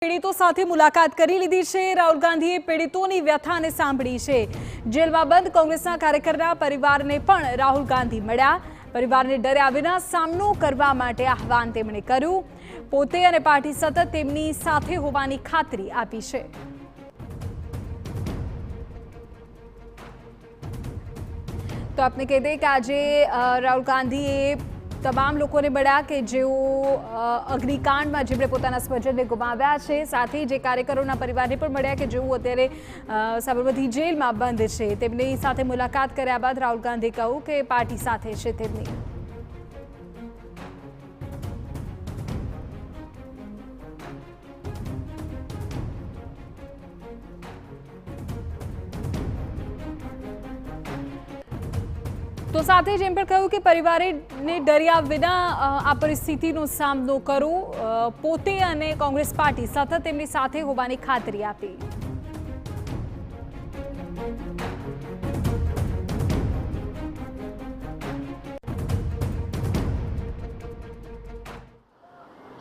પીડિતો સાથે મુલાકાત કરી લીધી છે। રાહુલ ગાંધીએ પીડિતોની વ્યથાને સાંભળી છે। જેલમાં બંધ કોંગ્રેસના કાર્યકરના પરિવારને પણ રાહુલ ગાંધી મળ્યા। પરિવારને ડર્યા વિના સામનો કરવા માટે આહવાન તેમણે કર્યું। પોતે અને પાર્ટી સતત તેમની સાથે હોવાની ખાતરી આપી છે। તો આપને કહી દઈએ કે આજે રાહુલ ગાંધીએ તમામ લોકોને મળ્યા કે જેઓ અગ્નિકાંડમાં જેમણે પોતાના સ્વજનને ગુમાવ્યા છે, સાથે જે કાર્યકરોના પરિવારને પણ મળ્યા કે જેઓ અત્યારે સાબરમતી જેલમાં બંધ છે। તેમની સાથે મુલાકાત કર્યા બાદ રાહુલ ગાંધીએ કહ્યું કે પાર્ટી સાથે છે તેમની। તો સાથે જ એમ પણ કહ્યું કે પરિવારને ડર્યા વિના આ પરિસ્થિતિનો સામનો કરો। પોતે અને કોંગ્રેસ પાર્ટી સતત તેમની સાથે હોવાની ખાતરી આપી।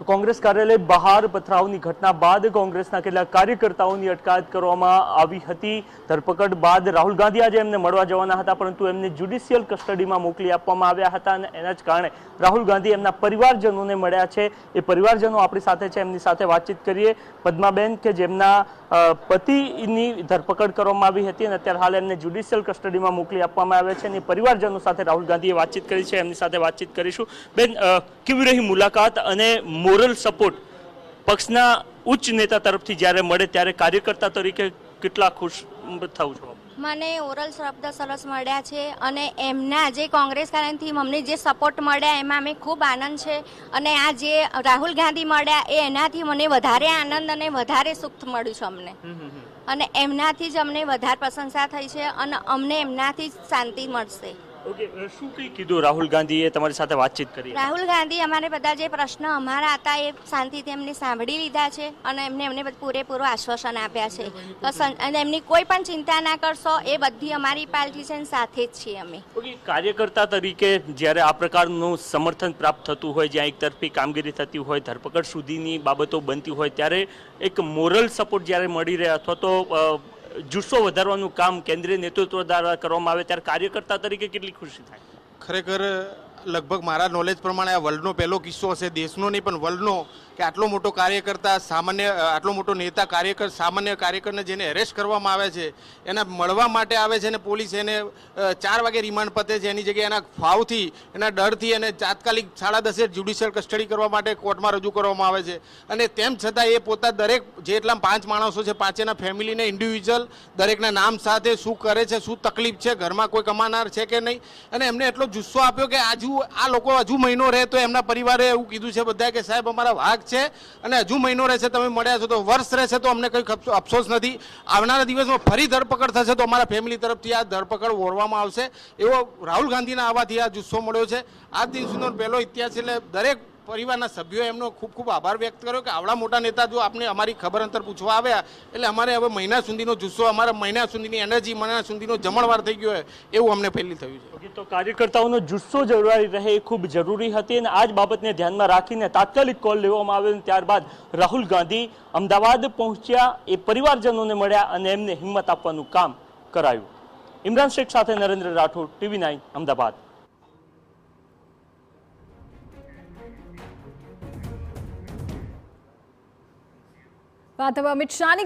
કોંગ્રેસ કાર્યાલય બહાર પથરાવની ઘટના બાદ કોંગ્રેસના કેટલાક કાર્યકર્તાઓની અટકાયત કરવામાં આવી હતી। ધરપકડ બાદ રાહુલ ગાંધી આજે એમને મળવા જવાના હતા, પરંતુ એમને જ્યુડિશિયલ કસ્ટડીમાં મોકલી આપવામાં આવ્યા હતા અને એના જ કારણે રાહુલ ગાંધી એમના પરિવારજનોને મળ્યા છે। એ પરિવારજનો આપણી સાથે છે, એમની સાથે વાતચીત કરીએ। પદ્માબેન કે જેમના પતિની ધરપકડ કરવામાં આવી હતી અને અત્યારે હાલ એમને જ્યુડિશિયલ કસ્ટડીમાં મોકલી આપવામાં આવ્યા છે અને પરિવારજનો સાથે રાહુલ ગાંધીએ વાતચીત કરી છે, એમની સાથે વાતચીત કરીશું। બેન, કેવી રહી મુલાકાત અને મોરલ સપોર્ટ પક્ષના ઉચ્ચ નેતા તરફથી જ્યારે મળે ત્યારે કાર્યકર્તા તરીકે કેટલા ખુશ થાવ છો? મને ઓરલ શબ્દ સરસ મળ્યા છે અને એમના જે કોંગ્રેસ કાર્યથી અમને જે સપોર્ટ મળ્યા એમાં અમે ખૂબ આનંદ છે। અને આ જે રાહુલ ગાંધી મળ્યા એનાથી મને વધારે આનંદ અને વધારે સુખ મળ્યું છે અમને, અને એમનાથી જ અમને વધારે પ્રશંસા થઈ છે અને અમને એમનાથી જ શાંતિ મળશે। ઓકે, શું કંઈ કીધું રાહુલ ગાંધીએ? તમારી સાથે વાતચીત કરી? રાહુલ ગાંધી અમારે બધા જે પ્રશ્ન અમારા હતા એ શાંતિથી એમને સાંભળી લીધા છે અને એમને પૂરેપૂરું આશ્વાસન આપ્યા છે અને એમની કોઈ પણ ચિંતા ના કરશો, એ બધી અમારી પાર્ટી છે સાથે જ છીએ અમે। ઓકે, કાર્યકર્તા તરીકે જ્યારે આ પ્રકારનું સમર્થન પ્રાપ્ત થતું હોય, જ્યાં એક તરફી કામગીરી થતી હોય, ધરપકડ સુધીની બાબતો બનતી હોય, ત્યારે એક મોરલ સપોર્ટ જ્યારે મળી રહે અથવા તો જુસ્સો વધારવાનું કામ કેન્દ્રીય નેતૃત્વ દ્વારા કરવામાં આવે ત્યારે કાર્યકર્તા તરીકે કેટલી ખુશી થાય? ખરેખર લગભગ મારા નોલેજ પ્રમાણે આ વર્લ્ડનો પહેલો કિસ્સો હશે, દેશનો નહીં પણ વર્લ્ડનો, કે આટલો મોટો કાર્યકર્તા સામાન્ય આટલો મોટો નેતા કાર્યકર સામાન્ય કાર્યકરને જેને એરેસ્ટ કરવામાં આવે છે એના મળવા માટે આવે છે અને પોલીસ એને 4 વાગે રિમાન્ડ પતે છે, એની જગ્યાએ એના ફાવથી એના ડરથી એને તાત્કાલિક 10:30 જ્યુડિશિયલ કસ્ટડી કરવા માટે કોર્ટમાં રજૂ કરવામાં આવે છે। અને તેમ છતાં એ પોતા દરેક જેટલા 5 માણસો છે, પાંચેના ફેમિલીને ઇન્ડિવિજ્યુઅલ દરેકના નામ સાથે શું કરે છે, શું તકલીફ છે, ઘરમાં કોઈ કમાનાર છે કે નહીં, અને એમને એટલો જુસ્સો આપ્યો કે આ લોકો હજુ મહિનો રહે તો એમના પરિવારે એવું કીધું છે બધા કે સાહેબ અમારા વાઘ છે અને હજુ મહિનો રહેશે, તમે મળ્યા છો તો વર્ષ રહેશે તો અમને કંઈ અફસોસ નથી, આવનારા દિવસમાં ફરી ધરપકડ થશે તો અમારા ફેમિલી તરફથી આ ધરપકડ ઓરવામાં આવશે। એવો રાહુલ ગાંધીના આવવાથી આ જુસ્સો મળ્યો છે। આ દિવસનો પહેલો ઇતિહાસ એટલે દરેક પરિવારના સભ્યોએ એમનો ખૂબ ખૂબ આભાર વ્યક્ત કર્યો કે આવડા મોટા નેતા જો આપણે અમારી ખબર અંતર પૂછવા આવ્યા એટલે અમારે હવે મહિના સુધીનો જુસ્સો, અમારા મહિના સુધીની એનર્જી, મહિના સુધીનો જમણવાર થઈ ગયો હોય એવું અમને પહેલી થયું છે। ઓકે, તો કાર્યકર્તાઓનો જુસ્સો જળવાઈ રહે એ ખૂબ જરૂરી હતી અને આ જ બાબતને ધ્યાનમાં રાખીને તાત્કાલિક કોલ લેવામાં આવ્યો અને ત્યારબાદ રાહુલ ગાંધી અમદાવાદ પહોંચ્યા, એ પરિવારજનોને મળ્યા અને એમને હિંમત આપવાનું કામ કરાયું। ઇમરાન શેખ સાથે નરેન્દ્ર રાઠોડ, TV9 અમદાવાદ। વાત હવે અમિત શાહની